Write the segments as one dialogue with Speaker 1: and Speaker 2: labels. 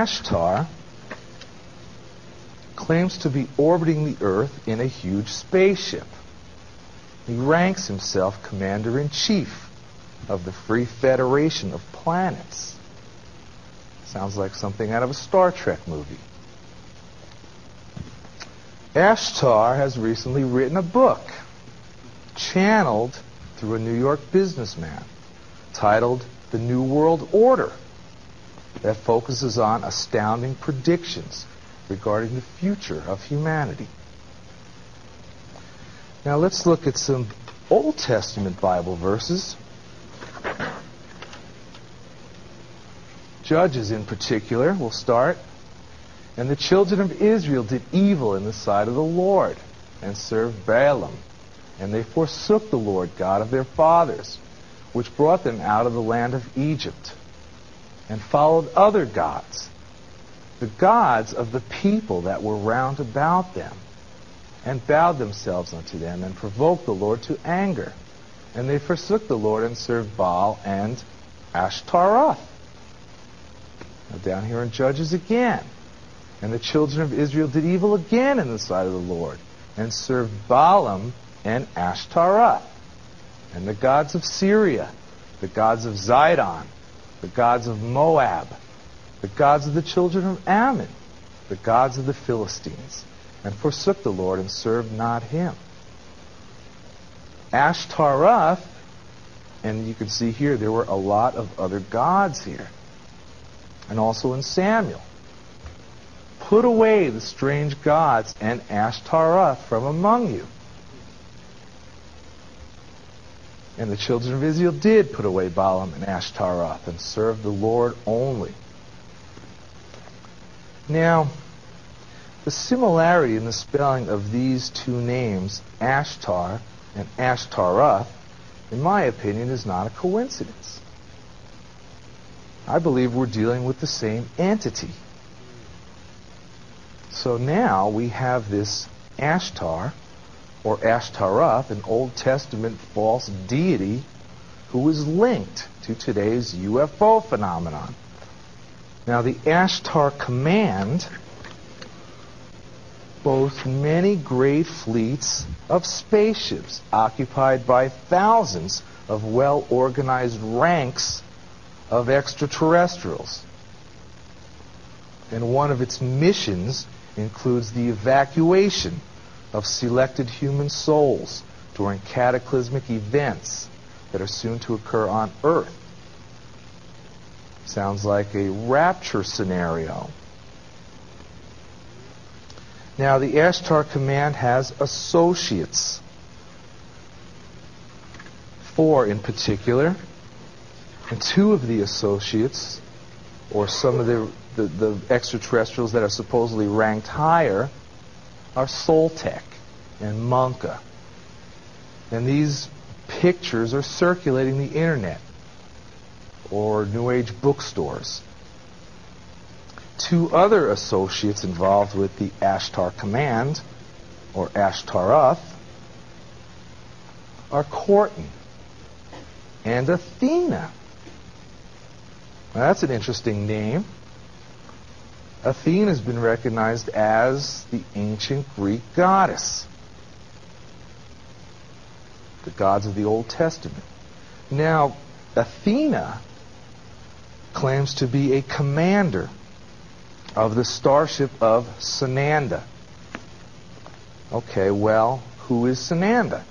Speaker 1: Ashtar claims to be orbiting the Earth in a huge spaceship. He ranks himself Commander-in-Chief of the Free Federation of Planets. Sounds like something out of a Star Trek movie. Ashtar has recently written a book, channeled through a New York businessman, titled The New World Order, that focuses on astounding predictions regarding the future of humanity. Now let's look at some Old Testament Bible verses. Judges in particular will start. And the children of Israel did evil in the sight of the Lord, and served Baalim. And they forsook the Lord God of their fathers, which brought them out of the land of Egypt, and followed other gods, the gods of the people that were round about them, and bowed themselves unto them, and provoked the Lord to anger. And they forsook the Lord, and served Baal and Ashtaroth. Now down here in Judges again. And the children of Israel did evil again in the sight of the Lord, and served Baalim and Ashtaroth, and the gods of Syria, the gods of Zidon, the gods of Moab, the gods of the children of Ammon, the gods of the Philistines, and forsook the Lord and served not him. Ashtaroth, and you can see here there were a lot of other gods here, and also in Samuel. Put away the strange gods and Ashtaroth from among you. And the children of Israel did put away Baalim and Ashtaroth and served the Lord only. Now, the similarity in the spelling of these two names, Ashtar and Ashtaroth, in my opinion, is not a coincidence. I believe we're dealing with the same entity. So now we have this Ashtar, or Ashtaroth, an Old Testament false deity who is linked to today's UFO phenomenon. Now the Ashtar command boasts many great fleets of spaceships occupied by thousands of well-organized ranks of extraterrestrials. And one of its missions includes the evacuation of selected human souls during cataclysmic events that are soon to occur on Earth. Sounds like a rapture scenario. Now, the Ashtar command has associates. 4 in particular. And 2 of the associates, or some of the extraterrestrials that are supposedly ranked higher, are Soltec and Munka. And these pictures are circulating the internet or New Age bookstores. 2 other associates involved with the Ashtar command, or Ashtaroth, are Corton and Athena. Now that's an interesting name. Athena has been recognized as the ancient Greek goddess, the gods of the Old Testament. Now, Athena claims to be a commander of the starship of Sananda. Okay, well, who is Sananda?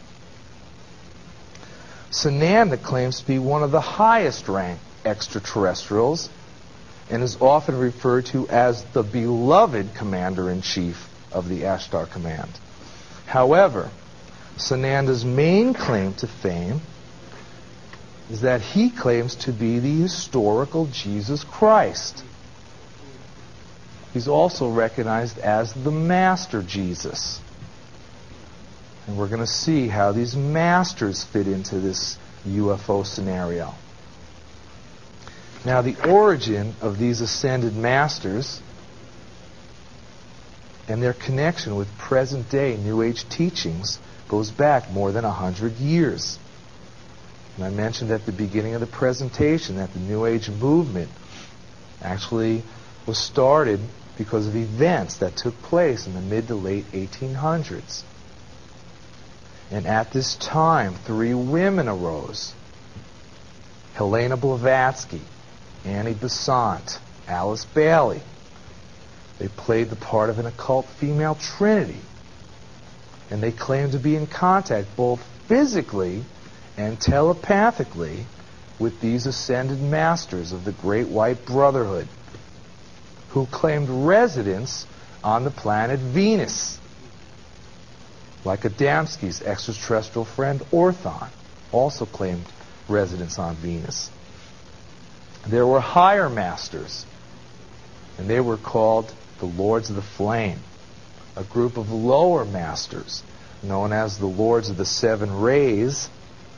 Speaker 1: Sananda claims to be one of the highest ranked extraterrestrials and is often referred to as the beloved commander-in-chief of the Ashtar command. However, Sananda's main claim to fame is that he claims to be the historical Jesus Christ. He's also recognized as the Master Jesus. And we're going to see how these masters fit into this UFO scenario. Now, the origin of these ascended masters and their connection with present-day New Age teachings goes back more than 100 years. And I mentioned at the beginning of the presentation that the New Age movement actually was started because of events that took place in the mid to late 1800s. And at this time, 3 women arose: Helena Blavatsky, Annie Besant, Alice Bailey. They played the part of an occult female trinity, and they claimed to be in contact both physically and telepathically with these ascended masters of the Great White Brotherhood, who claimed residence on the planet Venus, like Adamski's extraterrestrial friend Orthon also claimed residence on Venus. There were higher masters, and they were called the Lords of the Flame. A group of lower masters, known as the Lords of the Seven Rays,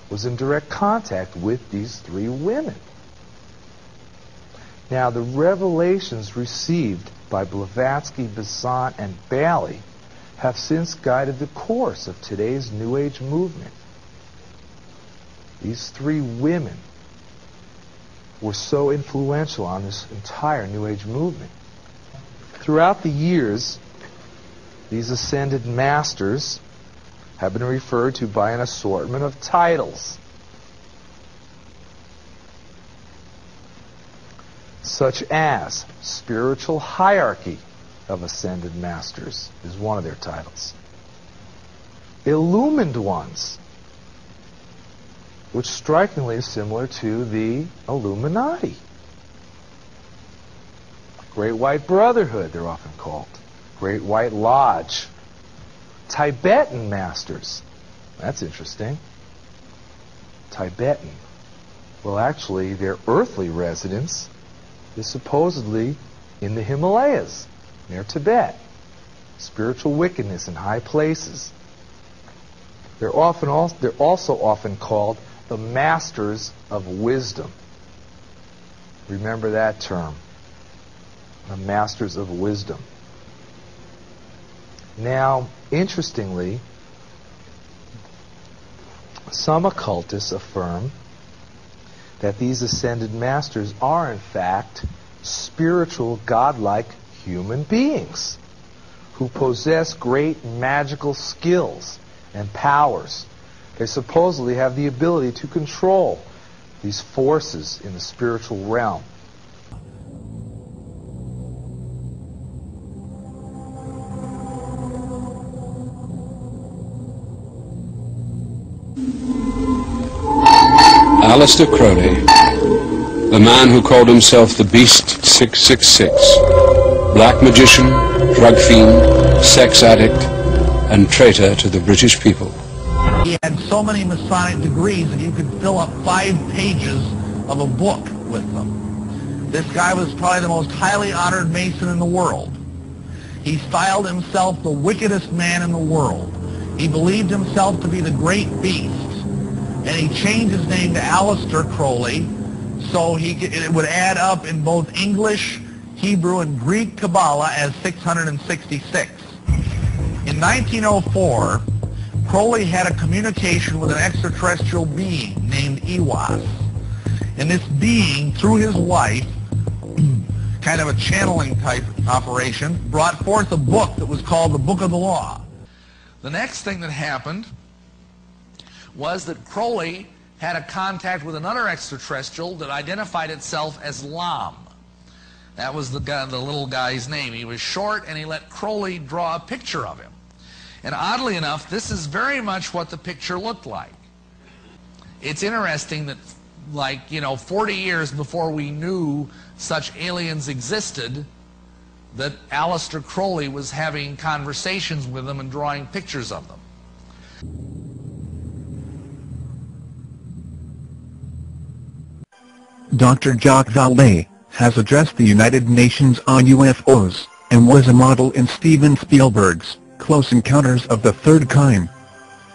Speaker 1: was in direct contact with these 3 women. Now, the revelations received by Blavatsky, Besant, and Bailey have since guided the course of today's New Age movement. These 3 women were so influential on this entire New Age movement. Throughout the years, these ascended masters have been referred to by an assortment of titles, such as spiritual hierarchy of ascended masters is one of their titles. Illumined ones, which strikingly is similar to the Illuminati. Great White Brotherhood, they're often called. Great White Lodge. Tibetan masters. That's interesting. Tibetan. Well, actually, their earthly residence is supposedly in the Himalayas, near Tibet. Spiritual wickedness in high places. They're also often called the Masters of Wisdom. Remember that term. The Masters of Wisdom. Now, interestingly, some occultists affirm that these ascended masters are, in fact, spiritual, godlike human beings who possess great magical skills and powers. They supposedly have the ability to control these forces in the spiritual realm.
Speaker 2: Aleister Crowley, the man who called himself the Beast 666, black magician, drug fiend, sex addict, and traitor to the British people.
Speaker 3: He had so many Masonic degrees that you could fill up 5 pages of a book with them. This guy was probably the most highly honored Mason in the world. He styled himself the wickedest man in the world. He believed himself to be the great beast. And he changed his name to Aleister Crowley, so it would add up in both English, Hebrew, and Greek Kabbalah as 666. In 1904, Crowley had a communication with an extraterrestrial being named Ewas. And this being, through his wife, kind of a channeling type operation, brought forth a book that was called the Book of the Law. The next thing that happened was that Crowley had a contact with another extraterrestrial that identified itself as Lam. That was the little guy's name. He was short, and he let Crowley draw a picture of him. And oddly enough, this is very much what the picture looked like. It's interesting that, 40 years before we knew such aliens existed, that Aleister Crowley was having conversations with them and drawing pictures of them.
Speaker 4: Dr. Jacques Vallée has addressed the United Nations on UFOs, and was a model in Steven Spielberg's Close Encounters of the Third Kind.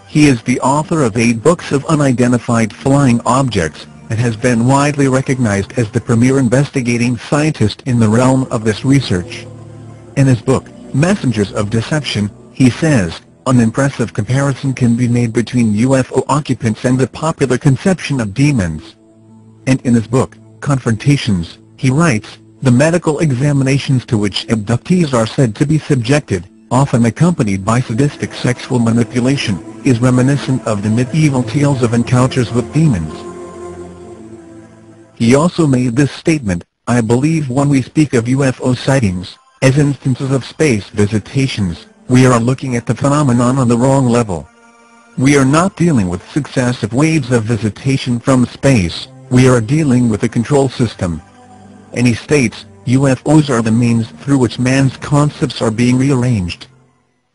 Speaker 4: He is the author of 8 books of unidentified flying objects, and has been widely recognized as the premier investigating scientist in the realm of this research. In his book, Messengers of Deception, he says, an impressive comparison can be made between UFO occupants and the popular conception of demons. And in his book, Confrontations, he writes, The medical examinations to which abductees are said to be subjected, often accompanied by sadistic sexual manipulation, is reminiscent of the medieval tales of encounters with demons. He also made this statement: "I believe when we speak of UFO sightings, as instances of space visitations, we are looking at the phenomenon on the wrong level. We are not dealing with successive waves of visitation from space, we are dealing with a control system." And he states, UFOs are the means through which man's concepts are being rearranged.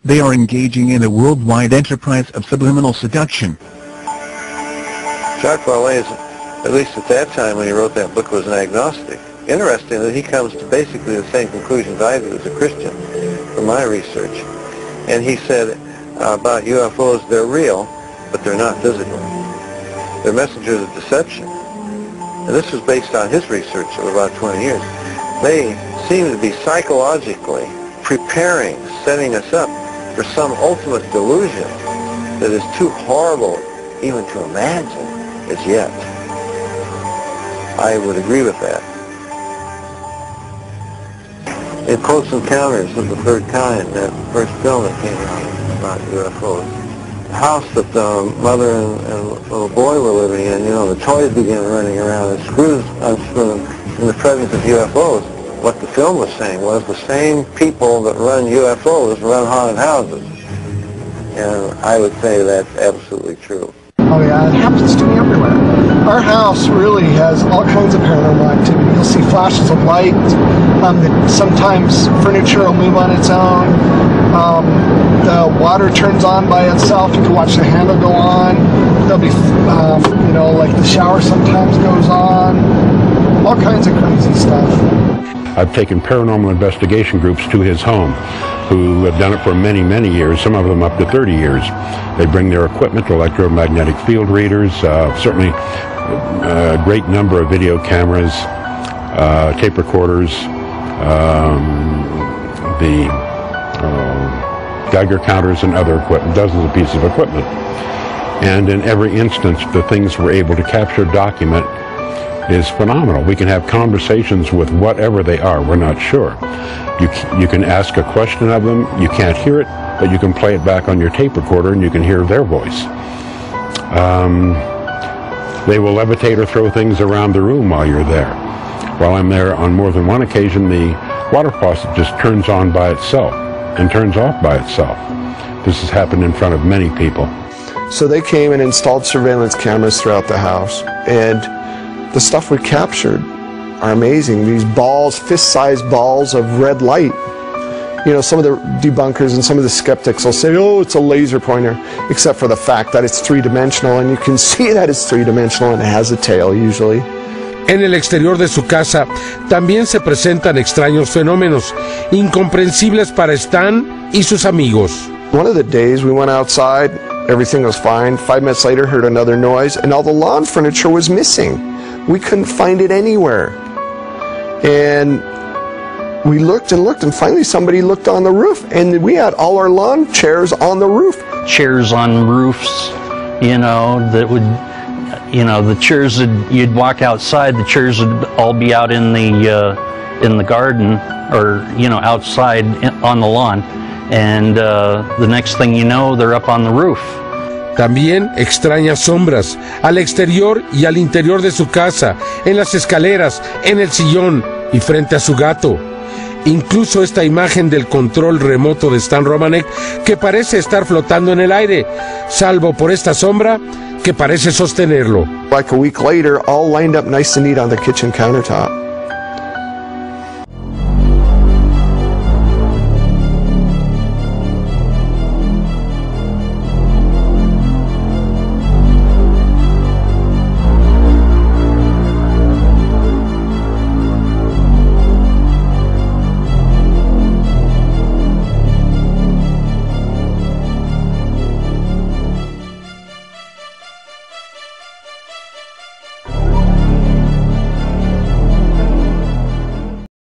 Speaker 4: They are engaging in a worldwide enterprise of subliminal seduction.
Speaker 5: Jacques Vallée, at least at that time when he wrote that book, was an agnostic. Interesting that he comes to basically the same conclusions I do as a Christian from my research. And he said about UFOs, they're real, but they're not physical. They're messengers of deception. And this was based on his research of about 20 years. They seem to be psychologically preparing, setting us up for some ultimate delusion that is too horrible even to imagine as yet. I would agree with that. In Close Encounters of the Third Kind, that first film that came out about UFOs, the house that the mother and little boy were living in, the toys began running around and screws unscrewed in the presence of UFOs. What the film was saying was the same people that run UFOs run haunted houses. And I would say that's absolutely true.
Speaker 6: Oh yeah, it happens to me everywhere. Our house really has all kinds of paranormal activity. You'll see flashes of light. Sometimes furniture will move on its own. The water turns on by itself. You can watch the handle go on. There'll be, like the shower sometimes goes on. All kinds of crazy stuff.
Speaker 7: I've taken paranormal investigation groups to his home who have done it for many, many years, some of them up to 30 years. They bring their equipment, electromagnetic field readers, certainly a great number of video cameras, tape recorders, the Geiger counters and other equipment, dozens of pieces of equipment. And in every instance, the things we're able to capture, document, is phenomenal. We can have conversations with whatever they are, we're not sure. You can ask a question of them, you can't hear it, but you can play it back on your tape recorder and you can hear their voice. They will levitate or throw things around the room while you're there. While I'm there on more than one occasion, the water faucet just turns on by itself and turns off by itself. This has happened in front of many people.
Speaker 8: So they came and installed surveillance cameras throughout the house, and the stuff we captured are amazing. These balls, fist-sized balls of red light. Some of the debunkers and some of the skeptics will say, oh, it's a laser pointer, except for the fact that it's three-dimensional, and you can see that it's three-dimensional and it has a tail usually.
Speaker 9: En el exterior de su casa también se presentan extraños fenómenos, incomprensibles para Stan y sus amigos.
Speaker 8: One of the days we went outside, everything was fine. 5 minutes later, heard another noise, and all the lawn furniture was missing. We couldn't find it anywhere. And we looked and looked, and finally somebody looked on the roof, and we had all our lawn chairs on the roof.
Speaker 10: Chairs on roofs, that would, the chairs that you'd walk outside, the chairs would all be out in the garden, or, outside on the lawn. And the next thing you know, they're up on the roof.
Speaker 9: También extrañas sombras al exterior y al interior de su casa, en las escaleras, en el sillón y frente a su gato. Incluso esta imagen del control remoto de Stan Romanek, que parece estar flotando en el aire, salvo por esta sombra que parece sostenerlo.
Speaker 8: Like a week later, all lined up nice and neat on the kitchen countertop.